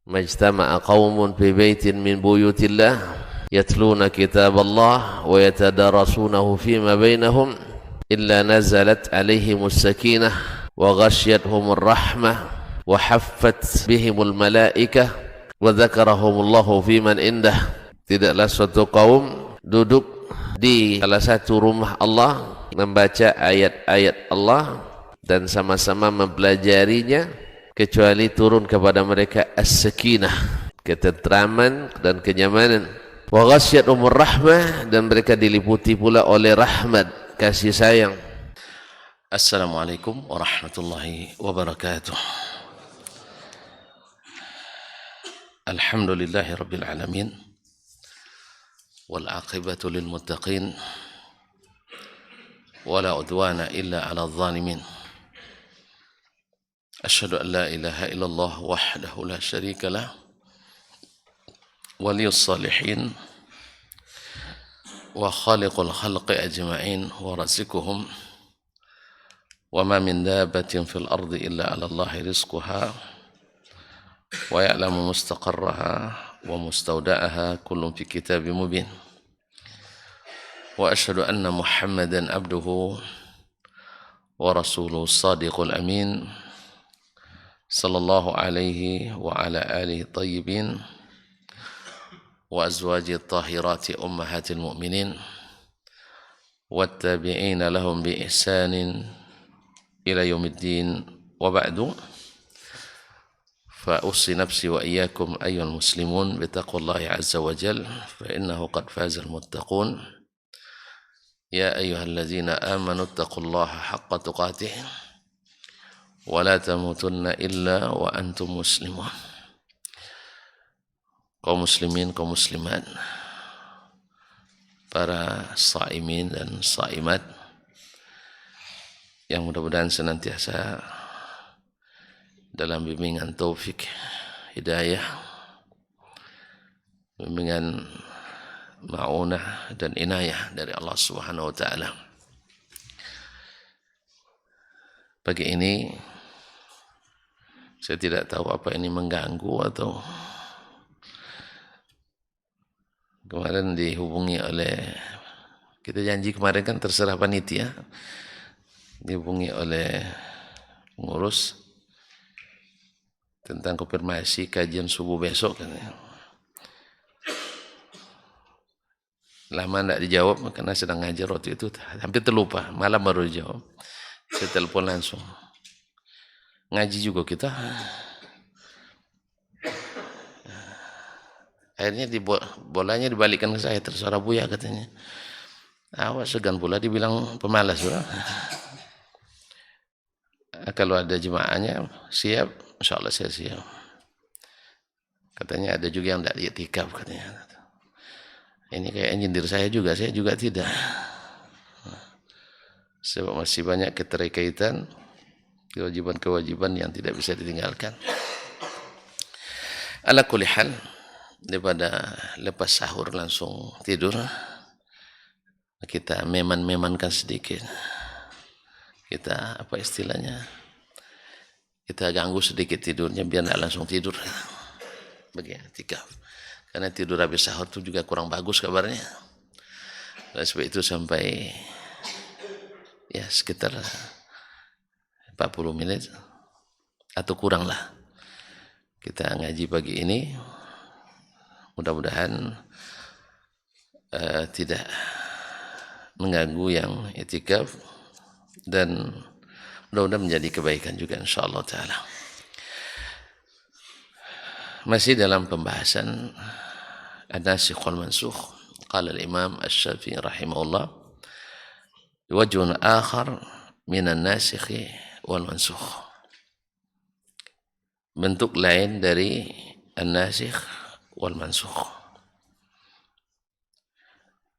majtama'a qaumun fi baitin min buyutillah yatluna kitaballah wa yatadarasunahu fima bainahum illa nazalat alaihimus sakinah wa ghasyiyatuhumur rahmah wa haffat bihimul malaikah wa dzakarahumullahu fiman indah. Tidaklah suatu kaum duduk di salah satu rumah Allah membaca ayat-ayat Allah dan sama-sama mempelajarinya kecuali turun kepada mereka as-sakinah, ketentraman dan kenyamanan, wa ghasyiyatuhumur rahmah, dan mereka diliputi pula oleh rahmat, kasih sayang. Assalamualaikum warahmatullahi wabarakatuh. Alhamdulillahi rabbil alamin wal aqibatu lil muttaqin wala udwana illa ala adh-dhalimin. Asyhadu an la ilaha illallah wahdahu la syarika lah waliyus salihin wa khaliqul khalqi ajma'in wa razikuhum wa ma min dabbatin fil ardi illa ala Allahi rizquha wa ya'lamu mustaqarraha wa mustawda'aha kullun fi kitabim mubin. Wa asyhadu anna Muhammadan abduhu wa rasuluhu sadiqul amin sallallahu alaihi wa ala alihi tayyibin wa azwaji tahirati ummahatil mu'minin wattabi'ina lahum bi ihsanin ila yaumiddin wa ba'du. Fa ussi nafsi wa iyyakum ayyuhal muslimun bi taqwallahi azza wa jalla fa innahu qad fazal muttaqun. Ya ayyuhalladzina amanu taqullaha haqqa tuqatih wa la tamutunna illa wa antum muslimun. Kaum muslimin, kaum muslimat, para shaimin dan shaimat yang mudah-mudahan senantiasa dalam bimbingan taufik hidayah, bimbingan ma'unah dan inayah dari Allah Subhanahu wa taala. Pagi ini saya tidak tahu apa ini mengganggu atau kemarin dihubungi oleh, kita janji kemarin kan terserah panitia, dihubungi oleh pengurus tentang konfirmasi kajian subuh besok kan. Lama tidak dijawab karena sedang ngajar waktu itu, hampir terlupa, malam baru dijawab. Saya telepon langsung. Ngaji juga kita. Akhirnya bolanya dibalikkan ke saya, tersuara Buya katanya. Awas segan pula dibilang pemalas. Kalau ada jemaahnya siap, insya Allah saya siap. Katanya ada juga yang tidak i'tikaf katanya. Ini kayak nyindir saya juga tidak. Sebab masih banyak keterkaitan, kewajiban-kewajiban yang tidak bisa ditinggalkan. Ala kulli hal, daripada lepas sahur langsung tidur, kita meman-memankan sedikit. Kita apa istilahnya? Kita ganggu sedikit tidurnya biar tidak langsung tidur. Bagi i'tikaf. Karena tidur habis sahur itu juga kurang bagus kabarnya. Oleh sebab itu sampai ya sekitar 40 menit atau kurang lah kita ngaji pagi ini. Mudah-mudahan tidak mengganggu yang i'tikaf dan mudah-mudahan menjadi kebaikan juga insyaallah taala. Masih dalam pembahasan an-nasikh wal mansukh. Qala al-Imam Asy-Syafi'i rahimahullah, wajhun akhar min an-nasikh wal mansukh. Bentuk lain dari an-nasikh wal mansukh,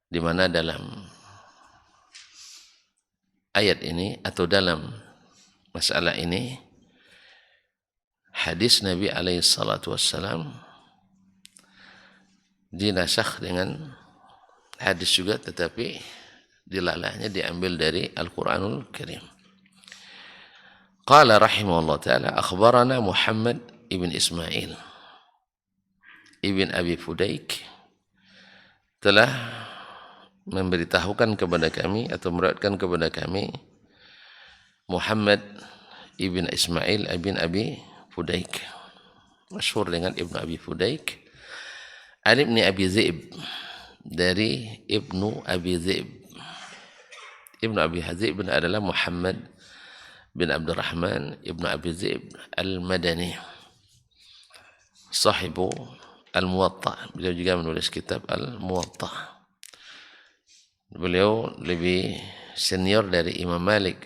di mana dalam ayat ini atau dalam masalah ini hadis Nabi alaihi salatu wassalam dinasakh dengan hadis juga, tetapi dilalahnya diambil dari Al-Quranul Karim. Qala rahimahullah ta'ala akhbarana Muhammad ibn Ismail ibn Abi Fudaik telah memberitahukan kepada kami atau meriwayatkan kepada kami Muhammad ibn Ismail ibn Abi Fudaik, masyhur dengan Ibnu Abi Fudaik, an ibn Abi Zi'b, dari Ibnu Abi Zi'b. Ibnu Abi Zi'b adalah Muhammad bin Abdurrahman Ibnu Abi Zi'b al-Madani, sahibu Al-Muwatta. Beliau juga menulis kitab Al-Muwatta. Beliau lebih senior dari Imam Malik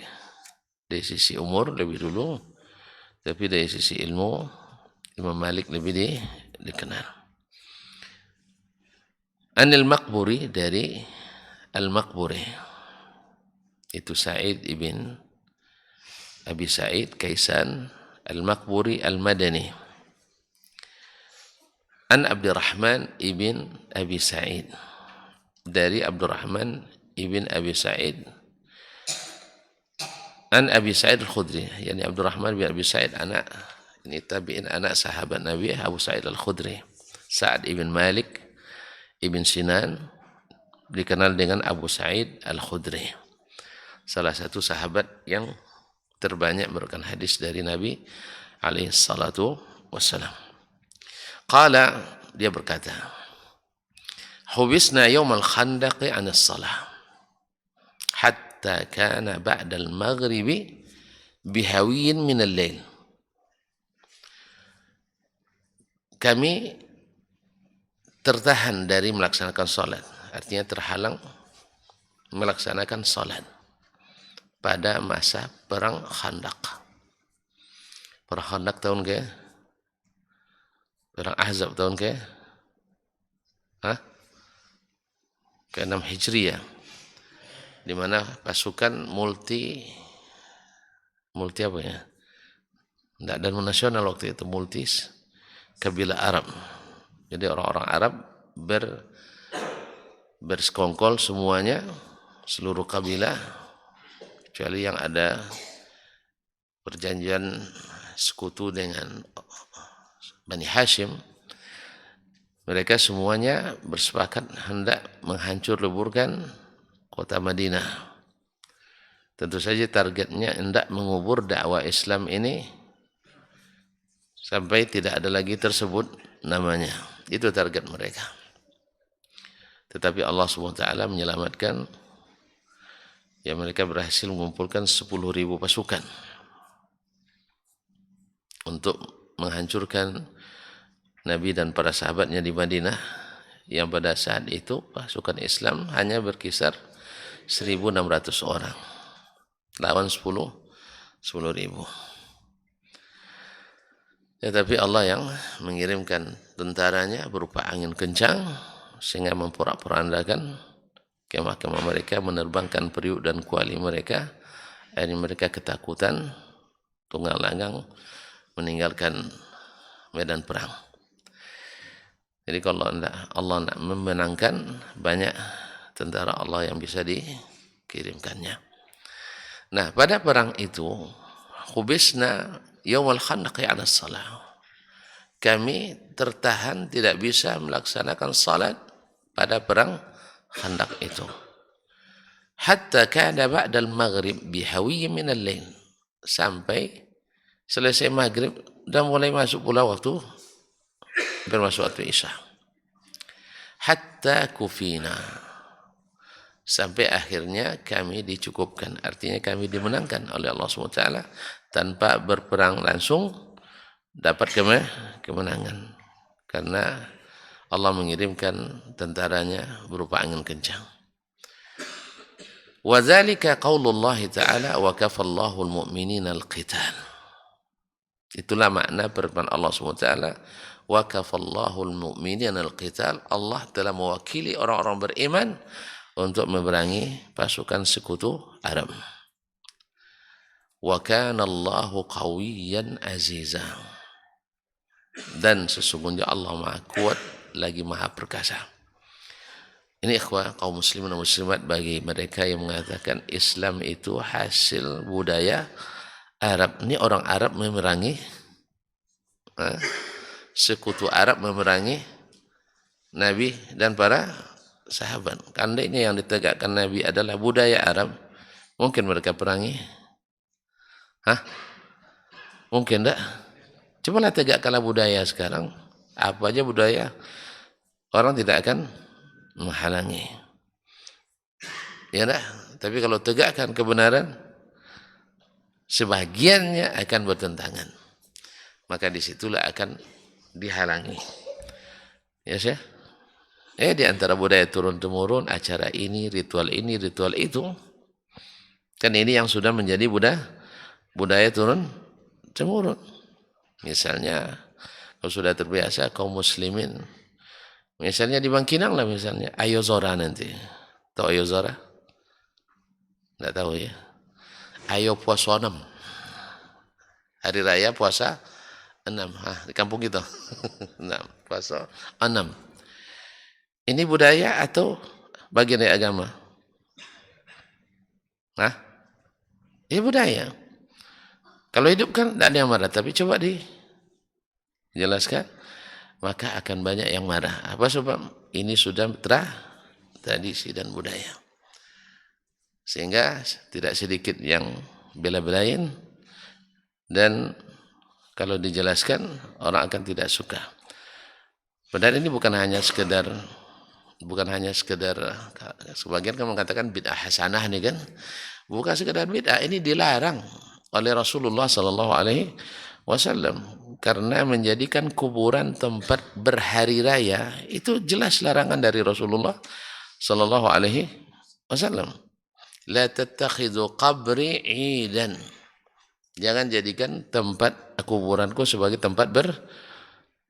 dari sisi umur, lebih dulu, tapi dari sisi ilmu Imam Malik lebih dikenal. Anil Maqburi, dari Al-Maqburi, itu Sa'id ibn Abi Sa'id Kaisan Al-Maqburi Al-Madani, an Abdurrahman ibn Abi Sa'id, dari Abdurrahman ibn Abi Sa'id, an Abi Sa'id Al-Khudri, yani Abdurrahman bin Abi Sa'id anak, ini tabi'in, anak sahabat Nabi Abu Sa'id Al-Khudri. Sa'ad ibn Malik ibn Sinan dikenal dengan Abu Sa'id Al-Khudri, salah satu sahabat yang terbanyak merupakan hadis dari Nabi alaihi salatu wassalam. Qala, dia berkata, hubisna yawmal khandaqi 'an as-salah hatta kana ba'da al-maghribi bihawiyyin min al-lail. Kami tertahan dari melaksanakan salat, artinya terhalang melaksanakan salat pada masa perang Khandaq. Perang Khandaq tahun ke? Perang Ahzab tahun ke? Ke-6 Hijriah, di mana pasukan multi apa ya? Tidak ada nasional waktu itu, multis kabilah Arab. Jadi orang-orang Arab bersekongkol semuanya, seluruh kabilah, kecuali yang ada perjanjian sekutu dengan Bani Hashim. Mereka semuanya bersepakat hendak menghancur leburkan kota Madinah. Tentu saja targetnya hendak mengubur dakwah Islam ini sampai tidak ada lagi tersebut namanya. Itu target mereka. Tetapi Allah SWT menyelamatkan, ya, mereka berhasil mengumpulkan 10.000 pasukan untuk menghancurkan Nabi dan para sahabatnya di Madinah, yang pada saat itu pasukan Islam hanya berkisar 1.600 orang lawan 10.000. Ya, tapi Allah yang mengirimkan tentaranya berupa angin kencang sehingga memporak-porandakan kemah-kemah mereka, menerbangkan periuk dan kuali mereka. Akhirnya mereka ketakutan, tunggang langgang meninggalkan medan perang. Jadi kalau Allah nak memenangkan, banyak tentara Allah yang bisa dikirimkannya. Nah, pada perang itu, khubisna yawmal khandaqi 'ala salah. Kami tertahan tidak bisa melaksanakan salat pada perang Khandaq itu. Hatta kana ba'dal maghrib bihawiyyin min al-lail. Sampai selesai maghrib dan mulai masuk pula waktu bermasuk waktu Isya. Hatta kufina, sampai akhirnya kami dicukupkan, artinya kami dimenangkan oleh Allah SWT tanpa berperang langsung, dapat kemenangan karena Allah mengirimkan tentaranya berupa angin kencang. Wa dzalika qaulullah ta'ala wa kafallahu al-mu'minina al-qital. Itulah makna firman Allah SWT, wa kafallahu al-mu'minina al-qital. Allah telah mewakili orang-orang beriman untuk memerangi pasukan sekutu Arab. Wa kana Allahu qawiyyan aziza. Dan sesungguhnya Allah Maha Kuat lagi Maha Perkasa. Ini ikhwah kaum muslimin dan muslimat, bagi mereka yang mengatakan Islam itu hasil budaya Arab. Ini orang Arab memerangi sekutu Arab memerangi Nabi dan para sahabat. Andainya yang ditegakkan Nabi adalah budaya Arab, mungkin mereka perangi? Hah? Mungkin enggak? Cobalah tegakkanlah budaya sekarang. Apa aja budaya, orang tidak akan menghalangi. Ya enggak? Tapi kalau tegakkan kebenaran, sebagiannya akan bertentangan. Maka disitulah akan dihalangi. Ya sih? Di antara budaya turun-temurun, acara ini, ritual itu. Kan ini yang sudah menjadi budaya turun-temurun. Misalnya, kalau sudah terbiasa kaum muslimin, misalnya di Bangkinang lah misalnya, Ayo Zora nanti. Tahu Ayo Zora? Nggak tahu ya. Ayo puasa 6. Hari raya puasa 6. Di kampung kita. 6. Puasa 6. Ini budaya atau bagian dari agama? Ini budaya. Kalau hidup kan tidak ada yang marah, tapi coba dijelaskan, maka akan banyak yang marah. Apa sebab? Ini sudah tradisi dan budaya. Sehingga tidak sedikit yang bela-belain, dan kalau dijelaskan orang akan tidak suka. Padahal ini bukan hanya sekedar sebagian kan mengatakan bid'ah hasanah nih kan, bukan sekedar bid'ah, ini dilarang oleh Rasulullah Sallallahu Alaihi Wasallam karena menjadikan kuburan tempat berhari raya, itu jelas larangan dari Rasulullah Sallallahu Alaihi Wasallam. La tattakhidhu qabri idan, jangan jadikan tempat kuburanku sebagai tempat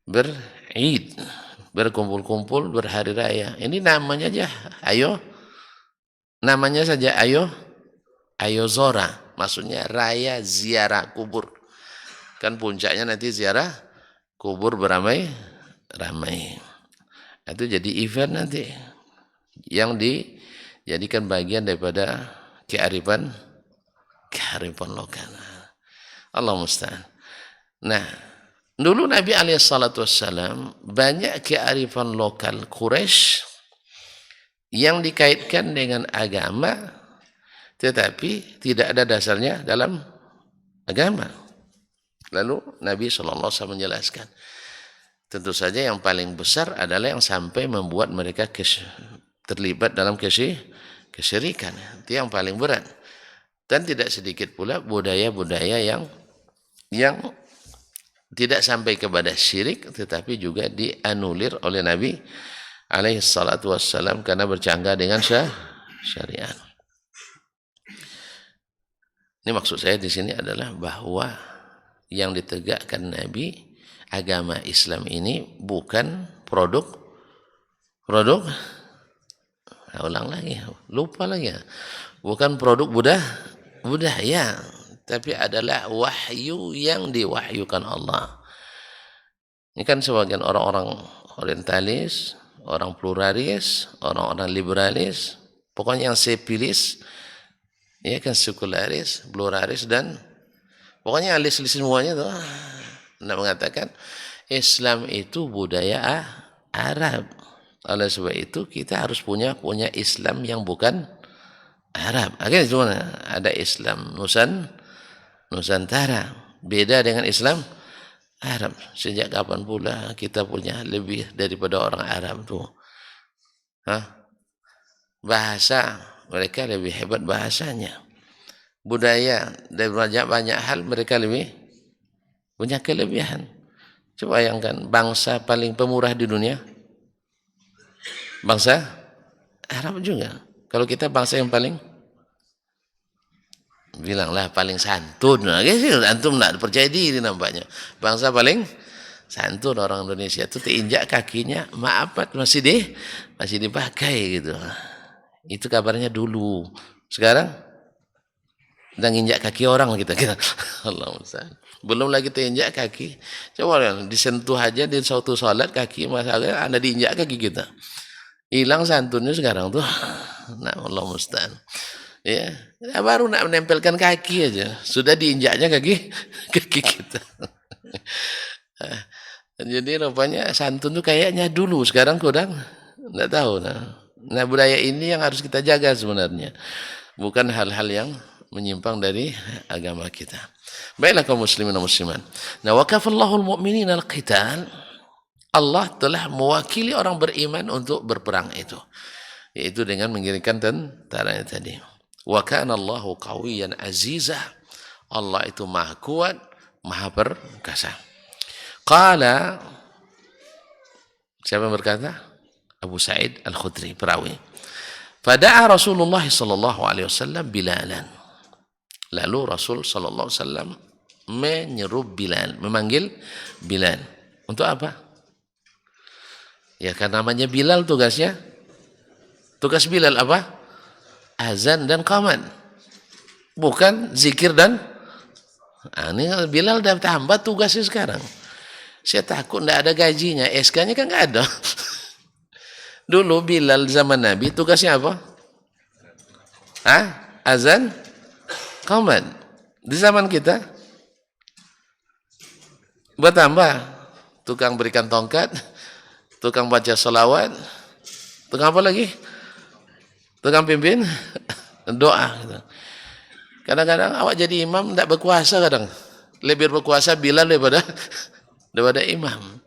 berid, berkumpul-kumpul berhari raya. Ini namanya aja namanya saja ayo zora, maksudnya raya ziarah kubur. Kan puncaknya nanti ziarah kubur beramai-ramai. Itu jadi event nanti yang dijadikan bagian daripada kearifan lokal. Allah musta'an. Nah, dulu Nabi SAW banyak kearifan lokal Quraisy yang dikaitkan dengan agama, tetapi tidak ada dasarnya dalam agama. Lalu Nabi SAW menjelaskan, tentu saja yang paling besar adalah yang sampai membuat mereka terlibat dalam kesyirikan. Itu yang paling berat. Dan tidak sedikit pula budaya-budaya yang tidak sampai kepada syirik, tetapi juga dianulir oleh Nabi alaihi salatu wassalam karena bercanggah dengan syariat. Ini maksud saya di sini adalah bahwa yang ditegakkan Nabi, agama Islam ini bukan produk. Ulang lagi, lupa lagi. Bukan produk budaya, tapi adalah wahyu yang diwahyukan Allah. Ini kan sebagian orang-orang orientalis, orang pluralis, orang-orang liberalis, pokoknya yang sepilis, ya kan, sekularis, pluralis, dan pokoknya alis-alis semuanya tuh. Mengatakan Islam itu budaya Arab. Oleh sebab itu kita harus punya Islam yang bukan Arab. Akhirnya cuma ada Islam Nusantara, beda dengan Islam Arab. Sejak kapan pula kita punya lebih daripada orang Arab tuh? Bahasa mereka lebih hebat bahasanya. Budaya dan banyak hal mereka lebih punya kelebihan. Coba bayangkan, bangsa paling pemurah di dunia, bangsa Arab juga. Kalau kita bangsa yang paling, bilanglah paling santun. Nah, antum tidak percaya diri nampaknya. Bangsa paling santun orang Indonesia itu, terinjak kakinya maaf masih dipakai gitu. Itu kabarnya dulu. Sekarang dan injak kaki orang kita. Allah musta'an. Belum lagi terinjak kaki. Coba disentuh aja di suatu salat kaki, masalah ada diinjak kaki kita. Hilang santunnya sekarang tuh. Nah, Allah musta'an. Ya, baru nak menempelkan kaki aja sudah diinjaknya kaki kita. Jadi rupanya santun tuh kayaknya dulu, sekarang kurang, nggak tahu. Nah, budaya ini yang harus kita jaga sebenarnya, bukan hal-hal yang menyimpang dari agama kita. Baiklah kaum muslimin dan muslimat. Nah, wakafallahu al-mu'minin al-qital. Allah telah mewakili orang beriman untuk berperang itu, yaitu dengan mengirimkan tentaranya tadi. Wa kana Allahu qawiyyan aziza. Allah itu maha kuat, maha perkasa. Qala, siapa yang berkata? Abu Sa'id Al-Khudri, perawi. Fada'a Rasulullah sallallahu alaihi wasallam Bilalan. Lalu Rasul sallallahu alaihi wasallam menyeru Bilal, memanggil Bilal. Untuk apa? Ya karena namanya Bilal tugasnya. Tugas Bilal apa? Azan dan qaman. Bukan zikir dan ini Bilal udah tambah tugasnya sekarang. Saya takut tidak ada gajinya, SK-nya kan nggak ada. Dulu Bilal zaman Nabi tugasnya apa? Azan, qaman. Di zaman kita bertambah, tukang berikan tongkat, tukang baca salawat, tukang apa lagi? Tukang pimpin doa. Kadang-kadang awak jadi imam tidak berkuasa, kadang lebih berkuasa Bilal daripada imam.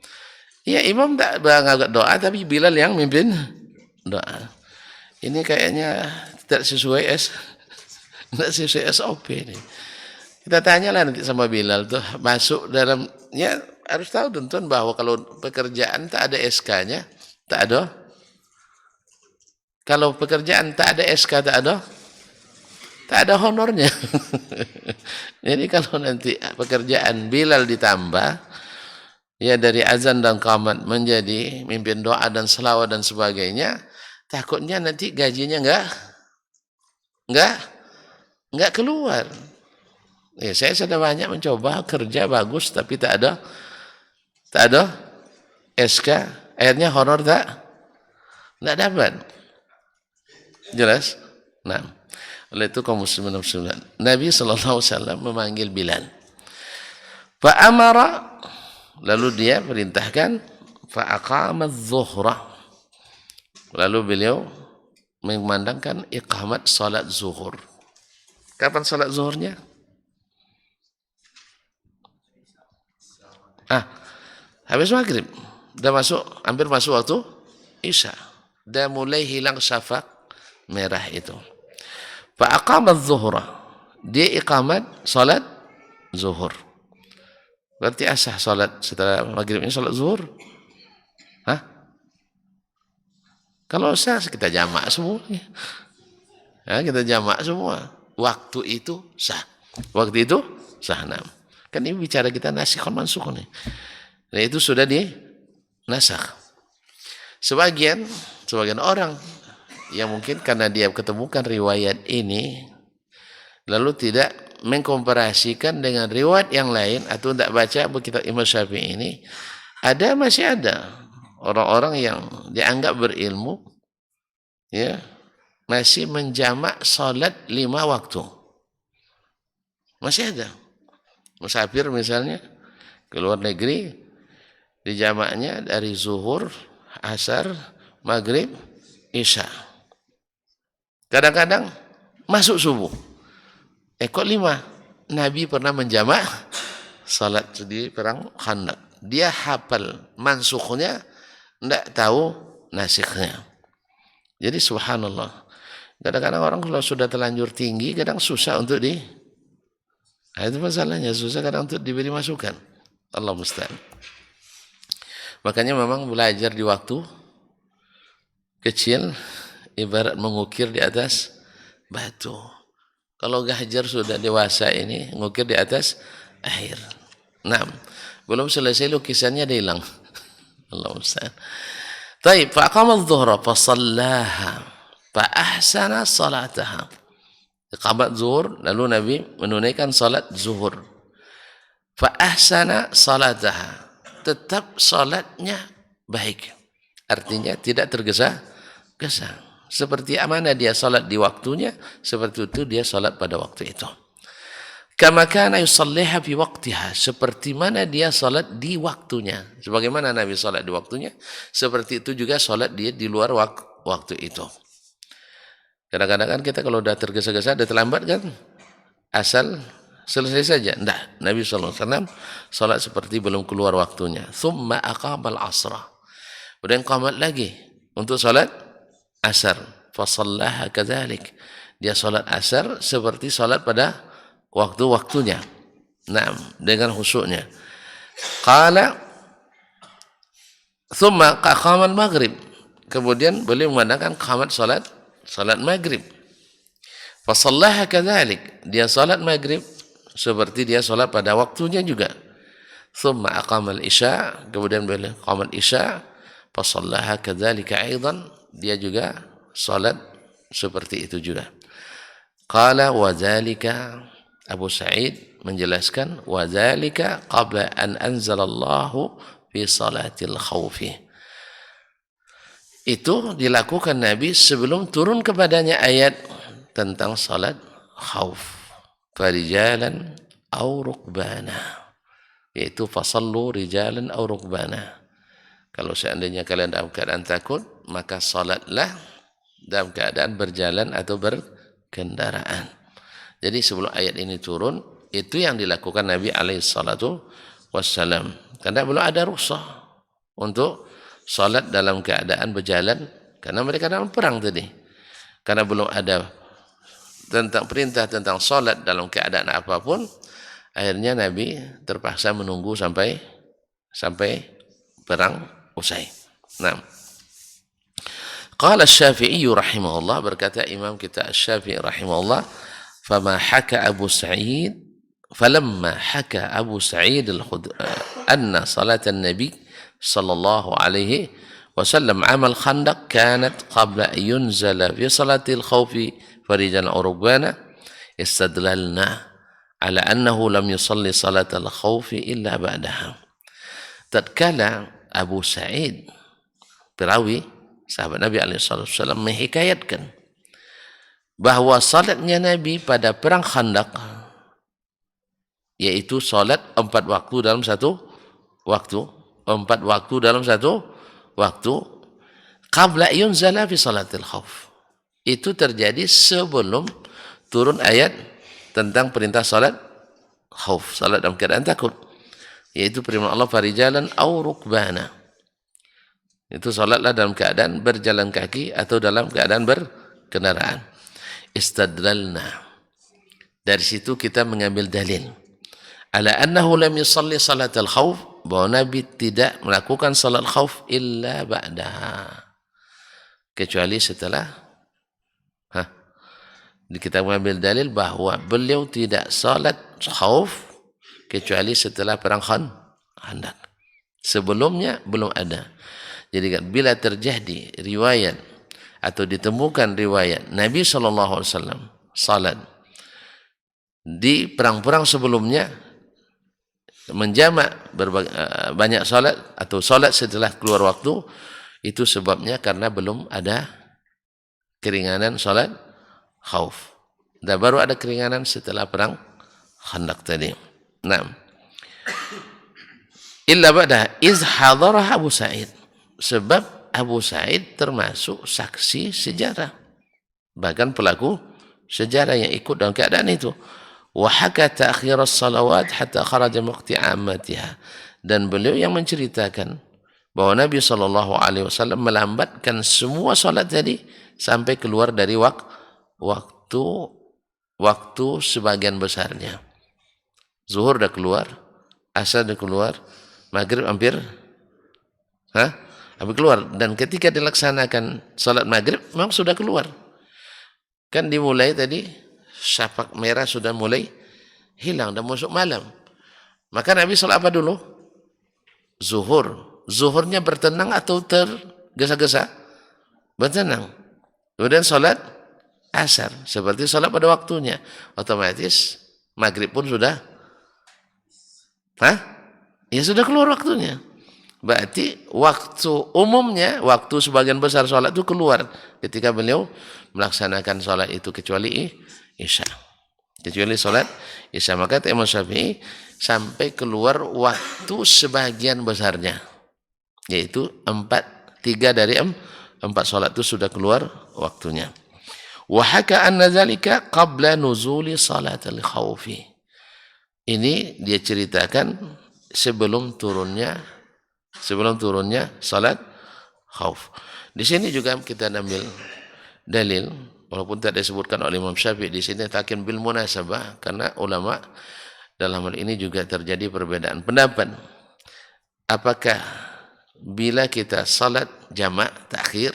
Ya imam tak berangkat doa, tapi Bilal yang mimpin doa. Ini kayaknya tidak sesuai SOP ini. Kita tanyalah nanti sama Bilal tuh, masuk dalam, ya harus tahu tuan bahwa kalau pekerjaan tak ada SK-nya, tak ada. Kalau pekerjaan tak ada SK, tak ada honornya. Jadi kalau nanti pekerjaan Bilal ditambah, ya dari azan dan qamat menjadi mimpin doa dan selawat dan sebagainya, takutnya nanti gajinya enggak keluar. Ya, saya sudah banyak mencoba kerja bagus tapi tak ada SK, akhirnya honor enggak dapat. Jelas? Nah, oleh itu kaum muslimin dan muslimat, Nabi sallallahu alaihi wasallam memanggil Bilal. Fa amara, lalu dia perintahkan, fa aqama adh-dhuhra. Lalu beliau memandangkan iqamat salat zuhur. Kapan salat zuhurnya? Habis maghrib. Dah masuk, hampir masuk waktu Isya. Dah mulai hilang syafaq merah itu. Fa aqama adh-dhuhra. Dia iqamat salat zuhur. Berarti asah salat setelah maghrib ini salat zuhur? Kalau sah kita jamak semua. Ya, kita jamak semua. Waktu itu sah. Waktu itu sah. Nah, kan ini bicara kita nasikh mansukh nih. Nah, itu sudah dinasakh. Sebagian orang yang mungkin karena dia ketemukan riwayat ini lalu tidak mengkomparasikan dengan riwayat yang lain atau tidak baca kitab Imam Syafi'i ini, masih ada orang-orang yang dianggap berilmu, ya, masih menjamak salat 5 waktu. Masih ada. Musafir misalnya ke luar negeri, dijamaknya dari zuhur, asar, maghrib, isya. Kadang-kadang masuk subuh. Kok 5? Nabi pernah menjamak salat di perang Khandaq. Dia hafal mansukhnya, tidak tahu nasikhnya. Jadi subhanallah. Kadang-kadang orang kalau sudah terlanjur tinggi, kadang susah untuk itu masalahnya, susah kadang untuk diberi masukan. Allah musta'an. Makanya memang belajar di waktu kecil ibarat mengukir di atas batu. Kalau gajar sudah dewasa ini, ngukir di atas air. Nah, belum selesai lukisannya dia hilang. Allah musta'an. Taib, faqama adh-dhuhra fa shallaha fa ahsana salataha. Iqamat zuhur, lalu Nabi menunaikan salat zuhur. Fa ahsana salataha. Tetap salatnya baik. Artinya tidak tergesa-gesa. Seperti mana dia salat di waktunya, seperti itu dia salat pada waktu itu. Kama kana yusalliha fi waqtiha, seperti mana dia salat di waktunya. Sebagaimana Nabi salat di waktunya, seperti itu juga salat dia di luar waktu itu. Kadang-kadang kan kita kalau udah tergesa-gesa, udah terlambat kan, asal selesai saja. Enggak, Nabi SAW salat seperti belum keluar waktunya. Thumma aqamal asra. Kemudian qamat lagi untuk salat asar. Fasallaha kadzalik. Dia salat asar seperti salat pada waktu-waktunya. Naam, dengan khusyuknya. Qala thumma aqamal maghrib. Kemudian beliau mengadakan qamat salat maghrib. Fasallaha kadzalik. Dia salat maghrib seperti dia salat pada waktunya juga. Thumma aqamal isya. Kemudian beliau qamat isya. Fasallaha kadzalika aidan. Dia juga salat seperti itu juga. Qala wa dzalika, Abu Sa'id menjelaskan, wa dzalika qabla an anzalallahu fi salatil khaufi. Itu dilakukan Nabi sebelum turun kepadanya ayat tentang salat khauf. Farijalan aw rukbana, yaitu fasallu rijalan aw rukbana. Kalau seandainya kalian dalam keadaan takut, maka salatlah dalam keadaan berjalan atau berkendaraan. Jadi sebelum ayat ini turun, itu yang dilakukan Nabi alaihissalatu wassalam. Karena belum ada rukhsah untuk salat dalam keadaan berjalan, karena mereka dalam perang tadi. Karena belum ada tentang perintah tentang salat dalam keadaan apapun, akhirnya Nabi terpaksa menunggu sampai perang usai. Nah, qala Asy-Syafi'i rahimahullah, berkata Imam kita Asy-Syafi'i rahimahullah, فلما حكى أبو سعيد أن صلاة النبي صلى الله عليه وسلم عام الخندق كانت قبل أن ينزل في صلاة الخوف فرجالا أو ركبانا استدللنا على أنه لم يصلي صلاة الخوف إلا بعدها. Tatkala Abu Sa'id perawi sahabat Nabi SAW menghikayatkan bahwa salatnya Nabi pada perang Khandaq, yaitu salat 4 waktu dalam satu waktu, 4 waktu dalam satu waktu, qabla yunzala fi salatil khauf. Itu terjadi sebelum turun ayat tentang perintah salat khauf, salat dalam keadaan takut, yaitu firman Allah farijalan aw rukbana. Itu salatlah dalam keadaan berjalan kaki atau dalam keadaan berkendaraan. Istadlalna, dari situ kita mengambil dalil ala annahu lam yusalli salatal khauf, bahwa Nabi tidak melakukan salat khauf illa ba'daha, kecuali setelah kita mengambil dalil bahwa beliau tidak salat khauf kecuali setelah perang Khandaq. Sebelumnya belum ada. Jadi bila terjadi riwayat atau ditemukan riwayat Nabi SAW salat di perang-perang sebelumnya, menjamak banyak salat atau salat setelah keluar waktu, itu sebabnya karena belum ada keringanan salat khauf. Dan baru ada keringanan setelah perang Khandaq tadi. Nah, illa ba'da iz hadarah Abu Sa'id, sebab Abu Sa'id termasuk saksi sejarah, bahkan pelaku sejarah yang ikut dalam keadaan itu. Wa haka ta'khir as-salawat hatta kharaja waqti 'ammatiha, dan beliau yang menceritakan bahwa Nabi SAW melambatkan semua salat tadi sampai keluar dari waktu sebagian besarnya. Zuhur dah keluar, asar dah keluar, maghrib hampir keluar, dan ketika dilaksanakan salat maghrib memang sudah keluar. Kan dimulai tadi syapak merah sudah mulai hilang dan masuk malam. Maka Nabi salat apa dulu? Zuhurnya bertenang atau tergesa-gesa? Bertenang. Kemudian salat asar seperti salat pada waktunya. Otomatis maghrib pun sudah ya sudah keluar waktunya. Berarti waktu umumnya, waktu sebagian besar sholat itu keluar ketika beliau melaksanakan sholat itu, kecuali isya. kecuali sholat isya. Maka Imam Syafi'i sampai keluar waktu sebagian besarnya, yaitu 3 dari 4 sholat itu sudah keluar waktunya. Wa haka anna dzalika qabla nuzuli salatil khaufi. Ini dia ceritakan sebelum turunnya salat khauf. Di sini juga kita ambil dalil, walaupun tidak disebutkan oleh Imam Syafi'i di sini, takin bil munasabah, karena ulama dalam hal ini juga terjadi perbedaan pendapat. Apakah bila kita salat jamak takhir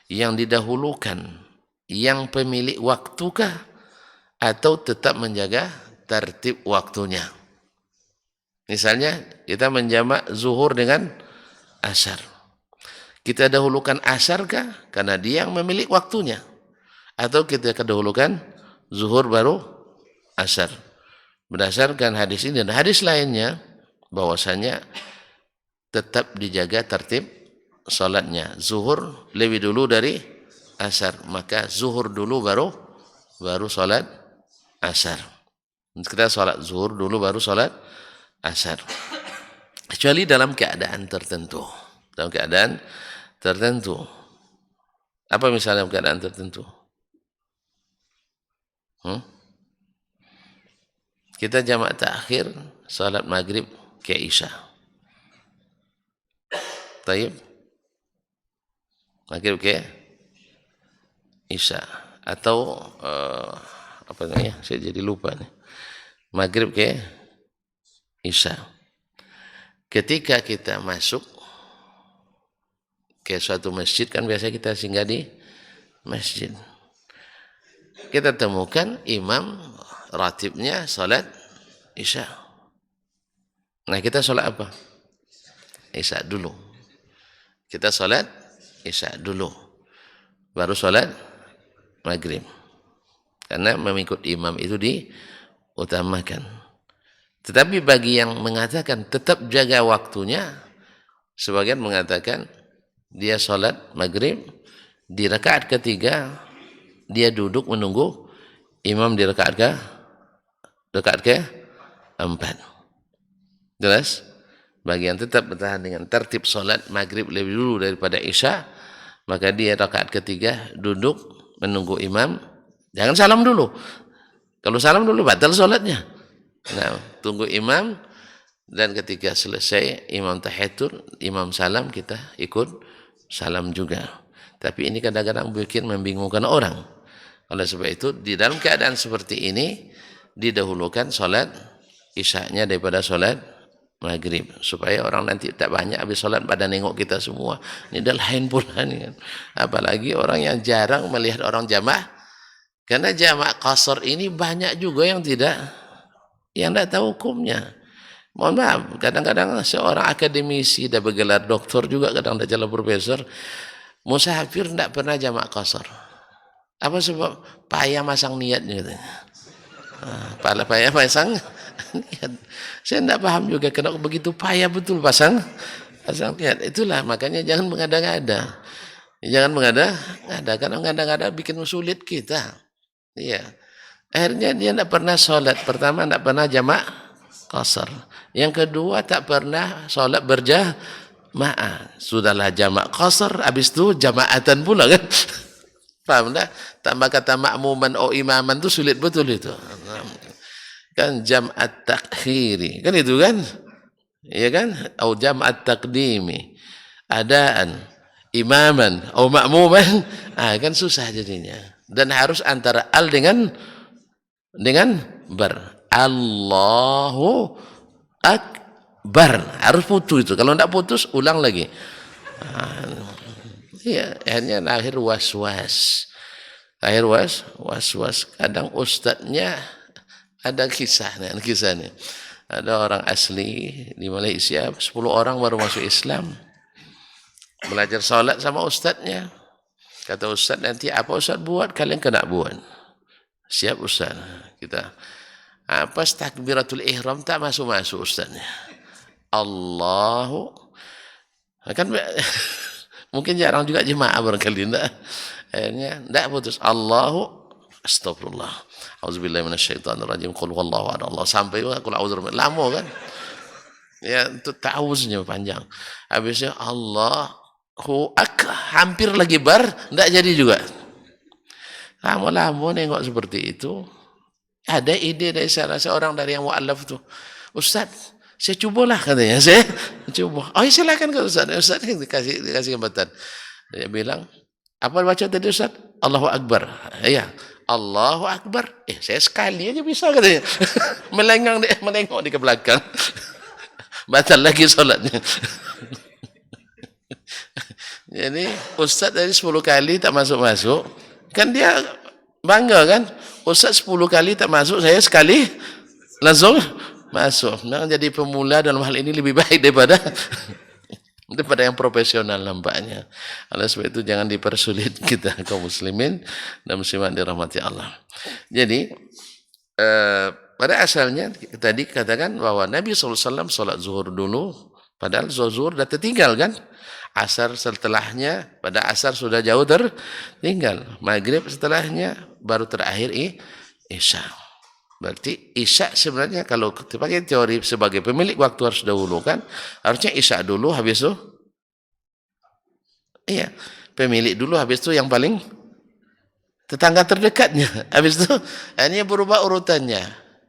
yang didahulukan yang pemilik waktukah, atau tetap menjaga tertib waktunya? Misalnya kita menjamak zuhur dengan asar, kita dahulukan asar kah karena dia yang memiliki waktunya, atau kita kedahulukan zuhur baru asar? Berdasarkan hadis ini dan hadis lainnya bahwasanya tetap dijaga tertib salatnya. Zuhur lebih dulu dari asar, maka zuhur dulu baru salat asar. Kita salat zuhur dulu baru salat asar. Kecuali dalam keadaan tertentu. Apa misalnya dalam keadaan tertentu? Kita jamak takhir salat maghrib ke isya. Taib. Maghrib ke isya. Atau apa namanya? Saya jadi lupa nih. Maghrib ke isya. Ketika kita masuk ke suatu masjid, kan biasa kita singgah di masjid, kita temukan imam ratibnya salat isya. Nah, kita salat apa? Isya dulu. Kita salat isya dulu, baru salat maghrib. Karena mengikut imam itu diutamakan. Tetapi bagi yang mengatakan tetap jaga waktunya, sebagian mengatakan dia salat maghrib, di rakaat ketiga dia duduk menunggu imam di rakaat ke-4. Jelas? Bagi yang tetap bertahan dengan tertib salat maghrib lebih dulu daripada isya, maka dia rakaat ketiga duduk menunggu imam. Jangan salam dulu. Kalau salam dulu batal salatnya. Nah, tunggu imam, dan ketika selesai imam tahiyatul, imam salam, kita ikut salam juga. Tapi ini kadang-kadang bikin membingungkan orang. Oleh sebab itu, di dalam keadaan seperti ini didahulukan salat isya'nya daripada salat maghrib, supaya orang nanti tak banyak habis salat pada nengok kita semua. Ini dah lain pula ni kan. Apalagi orang yang jarang melihat orang jamaah, karena jamaah qasar ini banyak juga yang tidak tahu hukumnya. Mohon maaf, kadang-kadang seorang akademisi dah bergelar doktor juga, kadang dah jalan profesor, musafir tidak pernah jamaah qasar. Apa sebab? Payah masang niatnya katanya. Payah masang niat. Saya tidak paham juga kenapa begitu payah betul pasang niat. Itulah makanya jangan mengada-ngada. Jangan mengada-ngada, karena mengada-ngada bikin sulit kita. Iya. Akhirnya dia tidak pernah sholat. Pertama tidak pernah jamak qasar. Yang kedua tak pernah sholat berjamaah. Sudahlah jamak qasar, habis itu jamaatan pula kan. Paham tak? Tambah kata makmuman imaman itu sulit betul itu. Kan jam'at takhiri. Kan itu kan? Iya kan? Atau jam'at taqdimi. Adaan. Imaman. Atau makmuman. Kan susah jadinya. Dan harus antara al dengan bar. Allahu akbar. Harus putus itu. Kalau tidak putus, ulang lagi. Iya, akhirnya akhir was-was. Kadang ustadznya ada kisahnya. Ada orang asli di Malaysia, 10 orang baru masuk Islam. Belajar salat sama ustadznya. Kata ustadz, nanti apa ustadz buat, kalian kena buat. Siap ustadz. Kita pas takbiratul ihram tak masuk ustadznya. Allahu kan Mungkin jarang juga jemaah barangkali, enggak. Akhirnya enggak putus. Astagfirullah. Auzubillahi minasyaitonirrajim. Qul huwallahu ahad. Allah sampai qul a'udzu lama kan? Ya, untuk ta'awuznya panjang. Habisnya hampir lagi enggak jadi juga. Lama-lama nengok seperti itu, ada ide dari salah seorang dari yang mu'allaf itu. Ustaz, saya cobalah katanya, saya coba. Oh, silakan ke Ustaz. Ustaz dikasih kesempatan. Dia bilang, apa baca tadi Ustaz? Allahu Akbar. Ya, Allahu Akbar. Saya sekali aja bisa katanya. Melengok di ke belakang. Batal lagi salatnya. Jadi Ustaz dari 10 kali tak masuk-masuk, kan dia bangga kan? Ustaz 10 kali tak masuk, saya sekali langsung masuk. Nah, jadi pemula dalam hal ini lebih baik daripada yang profesional nampaknya. Oleh sebab itu jangan dipersulit kita kaum muslimin dan muslimat dirahmati Allah. Jadi pada asalnya tadi katakan bahwa Nabi SAW sholat zuhur dulu, padahal zuhur sudah tertinggal kan. Asar setelahnya, pada asar sudah jauh tertinggal. Maghrib setelahnya, baru terakhir isya. Berarti isya sebenarnya kalau dipakai teori sebagai pemilik waktu harus dahulu kan, harusnya isya dulu, habis itu pemilik dulu, habis itu yang paling tetangga terdekatnya. Habis itu ini berubah urutannya.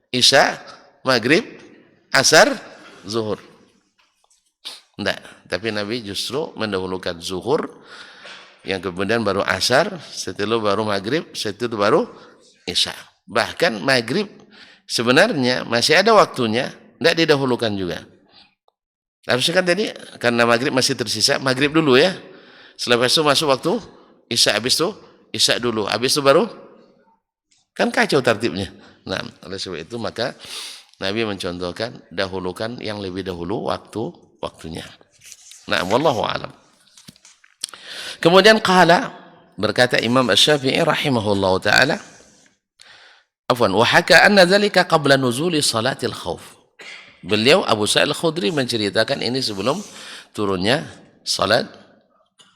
Isya, maghrib, asar, zuhur. Enggak, tapi Nabi justru mendahulukan zuhur, yang kemudian baru asar, setelah baru maghrib, setelah baru isya. Bahkan maghrib sebenarnya masih ada waktunya, enggak didahulukan juga. Harusnya kan tadi, karena maghrib masih tersisa, maghrib dulu ya. Selepas itu masuk waktu isya, habis itu isya dulu, habis itu baru, kan kacau tertibnya. Nah, oleh sebab itu maka Nabi mencontohkan dahulukan yang lebih dahulu waktunya. Nah, wallahu alam. Kemudian berkata Imam Asy-Syafi'i rahimahullahu taala, wa haka anna dzalika qabla nuzuli salatil khauf. Beliau Abu Sa'id Al-Khudri menceritakan ini sebelum turunnya salat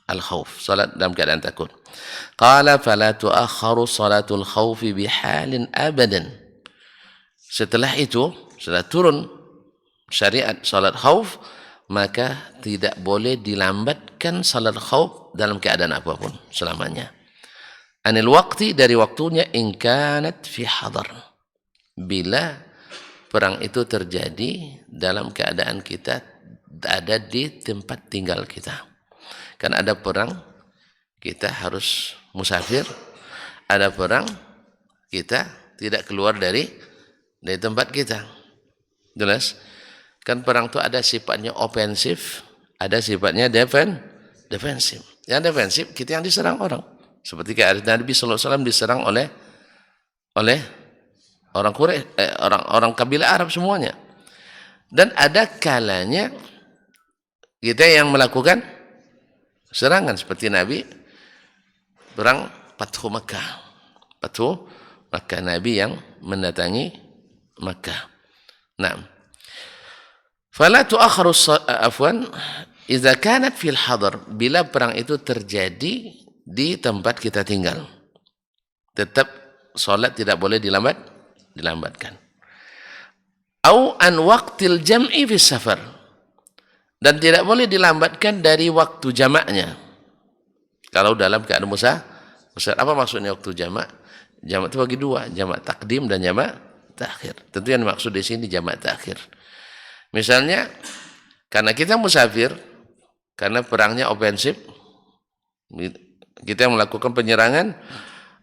al-khauf, salat dalam keadaan takut. Qala fala tu'akhkharu salatul khaufi bihalin abadan. Setelah itu, setelah turun syariat salat khauf, maka tidak boleh dilambatkan salat khauf dalam keadaan apapun selamanya. Anil waqti, dari waktunya, in kanat fi hadar, bila perang itu terjadi dalam keadaan kita ada di tempat tinggal kita. Kan ada perang kita harus musafir, ada perang kita tidak keluar dari tempat kita. Jelas? Kan perang itu ada sifatnya ofensif, ada sifatnya defensif. Yang defensif kita yang diserang orang. Seperti Nabi SAW diserang oleh orang Quraisy, orang kabilah Arab semuanya. Dan ada kalanya kita yang melakukan serangan, seperti Nabi perang Fathu Makkah. Fathu Makkah, Nabi yang mendatangi Makkah. Nah, fala tu'akhkharu idza kanat fil hadar, bila perang itu terjadi di tempat kita tinggal, tetap salat tidak boleh dilambatkan. Au an waqtil jam'i fis safar, dan tidak boleh dilambatkan dari waktu jamaknya kalau dalam keadaan musafir. Apa maksudnya waktu jamak? Jamak itu bagi dua, jamak takdim dan jamak takhir. Tentu yang dimaksud di sini jamak takhir. Misalnya karena kita musafir, karena perangnya ofensif, kita melakukan penyerangan,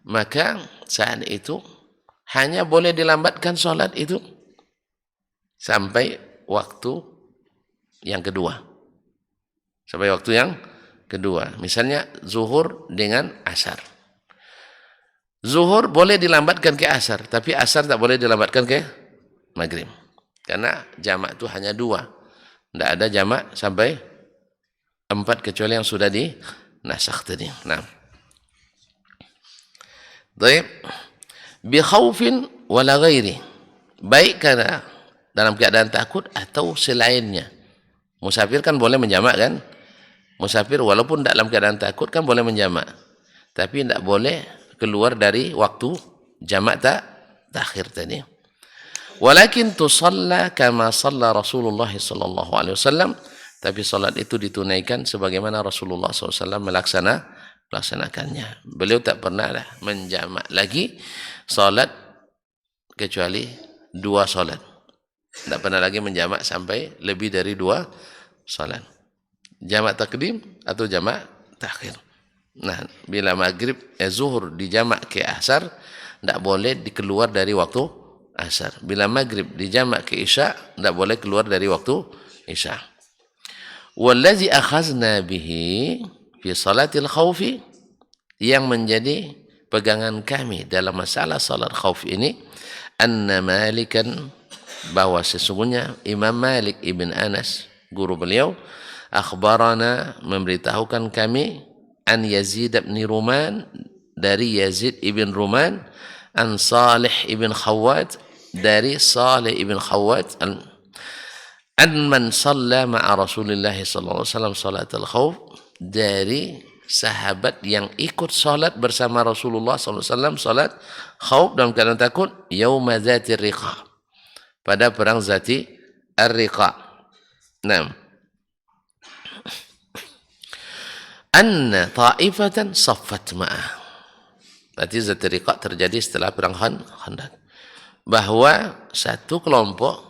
maka saat itu hanya boleh dilambatkan sholat itu sampai waktu yang kedua. Sampai waktu yang kedua. Misalnya zuhur dengan asar. Zuhur boleh dilambatkan ke asar, tapi asar tak boleh dilambatkan ke maghrib. Karena jamak itu hanya dua. Tidak ada jamak sampai 4 kecuali yang sudah dinasakh tadi. Nah. Baik. Bi khaufin wala ghairi. Baik karena dalam keadaan takut atau selainnya. Musafir kan boleh menjamak kan? Musafir walaupun dalam keadaan takut kan boleh menjamak, tapi tidak boleh keluar dari waktu jamak takhir tadi. Walakin tusalla kama shalla Rasulullah sallallahu alaihi wasallam, tapi salat itu ditunaikan sebagaimana Rasulullah SAW melaksanakannya. Beliau tak pernah menjamak lagi salat kecuali 2 salat. Tak pernah lagi menjamak sampai lebih dari 2 salat. Jamak takdim atau jamak takhir. Nah, bila maghrib zuhur dijamak ke asar, tidak boleh dikeluar dari waktu asar. Bila maghrib dijamak ke isya, tidak boleh keluar dari waktu isya. Wallazi akhazna bihi fi salatil khawfi, yang menjadi pegangan kami dalam masalah salat khauf ini, anna Malikan, bahwa sesungguhnya Imam Malik ibn Anas, guru beliau, akhbarana, memberitahukan kami, an Yazid ibn Ruman, dari Yazid ibn Ruman, an Salih ibn Khawwat, dari Salih ibn Khawwat, an man shalla ma'a Rasulillah sallallahu alaihi wasallam salatul khauf, dari sahabat yang ikut salat bersama Rasulullah sallallahu alaihi wasallam salat khauf dalam keadaan takut, yauma dzati riqa, pada perang Zati ar-Riqa. Naam. Anna ta'ifatan saffat ma'ah. Berarti Zati Riqa terjadi setelah perang Khandaq. Bahwa satu kelompok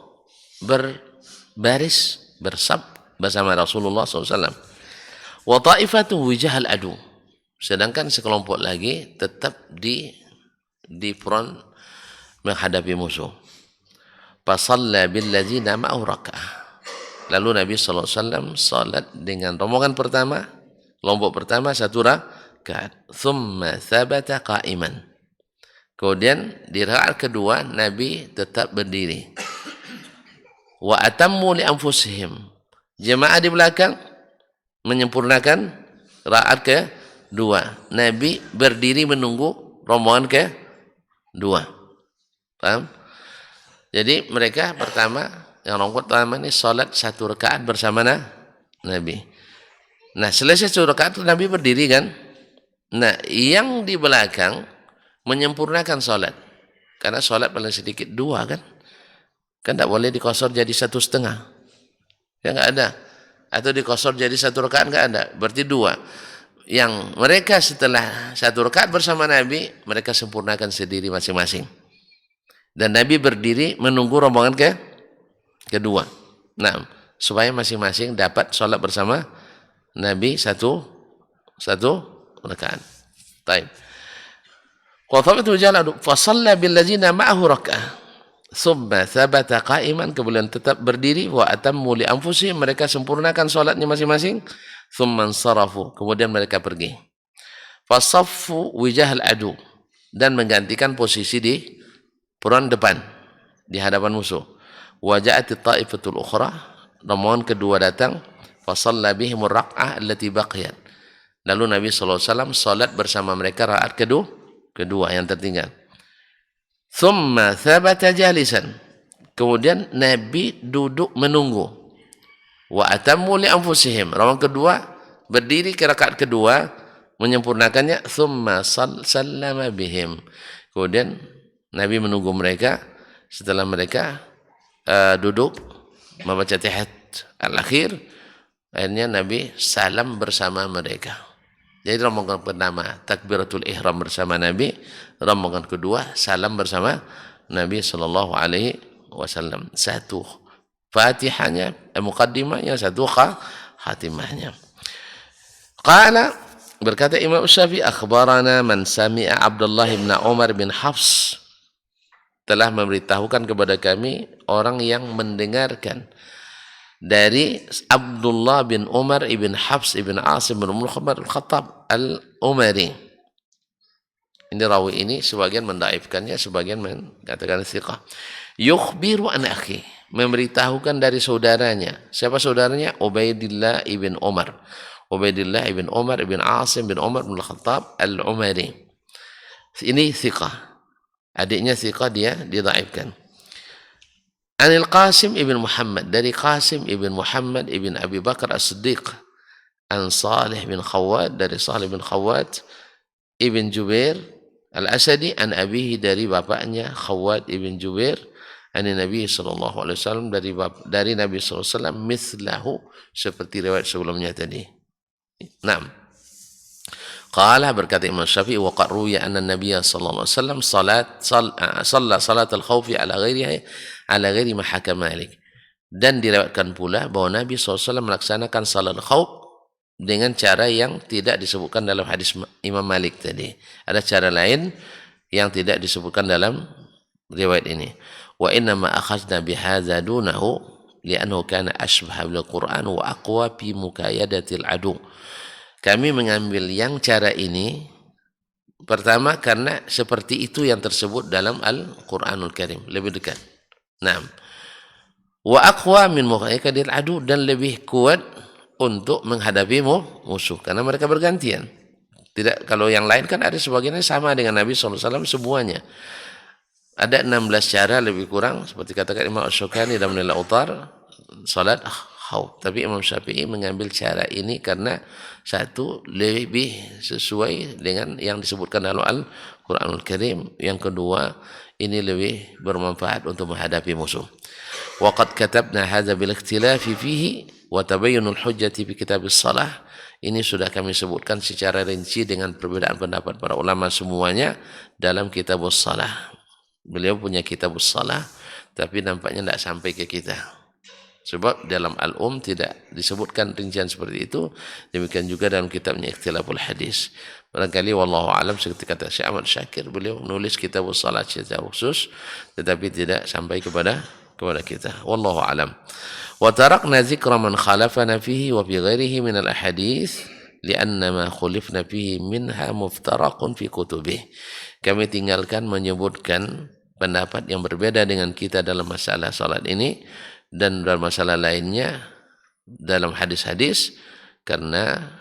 berbaris, bersaf bersama Rasulullah SAW. Wa ta'ifatu wijahal adu. Sedangkan sekelompok lagi tetap di front menghadapi musuh. Fasalla billadzina ma'ahu raka'ah. Lalu Nabi SAW salat dengan rombongan pertama, kelompok pertama 1 rakaat. Thumma thabata qa'iman. Kemudian di rakaat kedua Nabi tetap berdiri. Wa atammu li anfusihim. Jemaah di belakang menyempurnakan rakaat kedua. Nabi berdiri menunggu rombongan kedua. Paham? Jadi mereka pertama, yang rombongan pertama ini salat 1 rakaat bersama Nabi. Nah, selesai 1 rakaat Nabi berdiri kan? Nah, yang di belakang menyempurnakan salat. Karena salat paling sedikit 2 kan? Kan tak boleh dikosor jadi 1,5. Ya enggak ada. Atau dikosor jadi 1 rakaat enggak ada. Berarti 2. Yang mereka setelah 1 rakaat bersama Nabi, mereka sempurnakan sendiri masing-masing. Dan Nabi berdiri menunggu rombongan kedua. Nah, supaya masing-masing dapat salat bersama Nabi 1 rakaat. Baik. Qathabatu jalan fa shalla bil ladzina ma'ahu rak'ah. Thumma thabata qa'iman, kemudian tetap berdiri, wa atammu li anfusihim, mereka sempurnakan salatnya masing-masing. Thumma sarafu, kemudian mereka pergi. Fasaffu wijahal adu, dan menggantikan posisi di front depan di hadapan musuh. Wa ja'at at-ta'ifatul ukhra, rombongan kedua datang, fa shalla bihim ar-rak'ah allati baqiyat. Lalu Nabi sallallahu alaihi wasallam salat bersama mereka rakaat kedua yang tertinggal. Thumma thabata jalisan, kemudian Nabi duduk menunggu. Wa atammu li anfusihim, rombongan kedua berdiri ke rakaat kedua menyempurnakannya. Thumma sallama bihim, kemudian Nabi menunggu mereka. Setelah mereka duduk membaca tahiyat al-akhir, akhirnya Nabi salam bersama mereka. Jadi rombongan pertama takbiratul ihram bersama Nabi, rombongan kedua salam bersama Nabi sallallahu alaihi wasallam. 1 Fatihahnya, muqaddimahnya, 1 khatimahnya. Qala, berkata Imam Syafi'i, akhbarana man sami'a Abdullah bin Umar bin Hafs, telah memberitahukan kepada kami orang yang mendengarkan dari Abdullah bin Umar ibn Hafs ibn Asim bin Umar al-Khattab al-Umari. Ini rawi ini sebagian mendaifkannya, sebagian mengatakan thiqah. Yukhbiru an akhi, memberitahukan dari saudaranya. Siapa saudaranya? Ubaidillah ibn Umar. Ubaidillah ibn Umar ibn Asim bin Umar bin al-Khattab al-Umari. Ini thiqah. Adiknya thiqah, dia didaifkan. Anil Qasim ibn Muhammad, dari Qasim ibn Muhammad ibn Abi Bakar as-Siddiq an Salih bin Khawwat, dari Salih bin Khawwat ibn Jubair al-Asadi, an abihi, dari bapaknya Khawwat ibn Jubair, an Nabi sallallahu alaihi wasallam, dari Nabi sallallahu alaihi wasallam, mithlahu, seperti riwayat sebelumnya tadi. Naam. Qala, berkata Imam Syafi'i, wa qad ruwiya anna Nabiy sallallahu alaihi wasallam shalla salat al-khawfi ala ghairi ma haka Malik. Dan diriwayatkan pula bahwa Nabi SAW melaksanakan salat khawf dengan cara yang tidak disebutkan dalam hadis Imam Malik tadi. Ada cara lain yang tidak disebutkan dalam riwayat ini. Wa inna ma akhadna bihadza dunahu li'annahu kana ashbaha bil Qur'an wa aqwa fi mukayadatil adu. Kami mengambil yang cara ini pertama karena seperti itu yang tersebut dalam Al-Qur'anul Karim, lebih dekat. Naam. Wa aqwa min mukayadatil adu, dan lebih kuat untuk menghadapi musuh karena mereka bergantian. Tidak, kalau yang lain kan ada sebagiannya sama dengan Nabi SAW semuanya. Ada 16 cara lebih kurang, seperti katakan Imam Asy-Syaukani dalam Nailul Awtar, salat khawf. Tapi Imam Syafi'i mengambil cara ini karena satu, lebih sesuai dengan yang disebutkan dalam Al-Qur'anul Karim. Yang kedua, ini lebih bermanfaat untuk menghadapi musuh. Wa qad katabna hadza bil ikhtilafi fihi wa tabayyunul hujjati fi kitabis shalah. Ini sudah kami sebutkan secara rinci dengan perbedaan pendapat para ulama semuanya dalam kitabus shalah. Beliau punya kitabus shalah, tapi nampaknya tidak sampai ke kita. Sebab dalam Al-Um tidak disebutkan rincian seperti itu. Demikian juga dalam kitabnya Ikhtilaful Hadis. Barangkali wallahu alam, seperti kata Syekh Ahmad Syakir, beliau menulis kitabus shalah secara khusus, tetapi tidak sampai kepada kita. Wallahu alam. Wa tarakna dzikra man khalafana fihi wa fi ghairihi min al-ahadits li'anna ma khulifna fihi minha muftaraqun fi kutubih. Kami tinggalkan menyebutkan pendapat yang berbeda dengan kita dalam masalah salat ini dan dalam masalah lainnya dalam hadis-hadis karena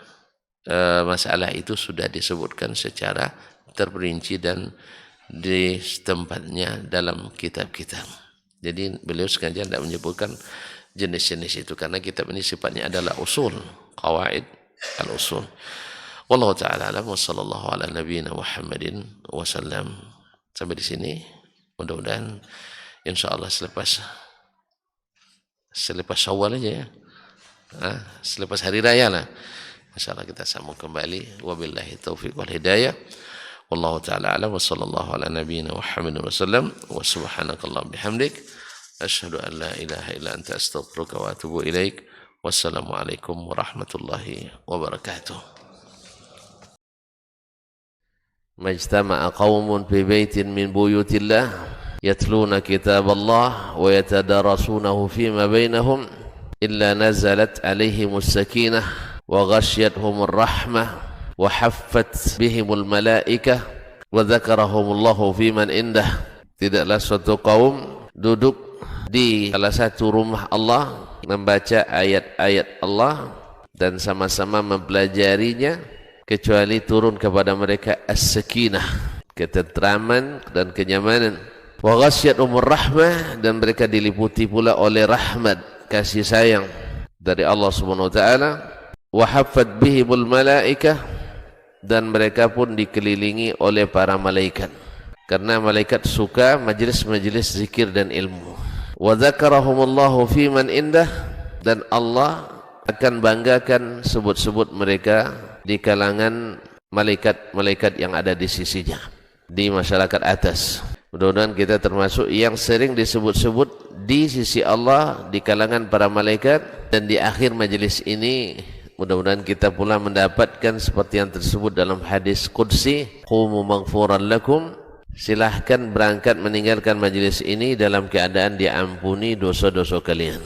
masalah itu sudah disebutkan secara terperinci dan di tempatnya dalam kitab-kitab. Jadi beliau sengaja tidak menyebutkan jenis-jenis itu karena kitab ini sifatnya adalah usul, qawaid al-usul. Wallahu ta'ala alam wa sallallahu ala nabiyyina Muhammadin wa sallam. Sampai di sini. Mudah-mudahan insyaallah selepas Syawal aja ya. Selepas hari raya lah. Insyaallah kita sambung kembali. Wabillahi taufiq wal hidayah. Wallahu ta'ala alam wa sallallahu ala nabiyyina Muhammadin wa sallam. Wa subhanakallahumma bihamdik asyhadu an la ilaha illa anta astaghfiruka wa atubu ilaik. Wassalamualaikum warahmatullahi wabarakatuh. Majtama'a qaumun fi baitin min buyutillah yatluna kitaballah wa yatadarasunahu fima bainahum illa nazalat alaihimus sakinah wa ghasyiyatuhumur rahmah wa haffat bihimul malaikah wa dzakarahumullahu fiman indah. Tidaklah suatu kaum duduk di salah satu rumah Allah membaca ayat-ayat Allah dan sama-sama mempelajarinya kecuali turun kepada mereka as-sakinah, ketentraman dan kenyamanan. Wa ghasyiyatuhumur rahmah, dan mereka diliputi pula oleh rahmat, kasih sayang dari Allah Subhanahu wa taala. Wa haffat bihimul malaikah, dan mereka pun dikelilingi oleh para malaikat karena malaikat suka majlis-majlis zikir dan ilmu. Wa dzakarahumullahu fiman indah, dan Allah akan banggakan sebut-sebut mereka di kalangan malaikat-malaikat yang ada di sisinya, di masyarakat atas. Mudah-mudahan kita termasuk yang sering disebut-sebut di sisi Allah di kalangan para malaikat, dan di akhir majelis ini mudah-mudahan kita pula mendapatkan seperti yang tersebut dalam hadis qudsi, qumu maghfuran lakum, silahkan berangkat meninggalkan majelis ini dalam keadaan diampuni dosa-dosa kalian.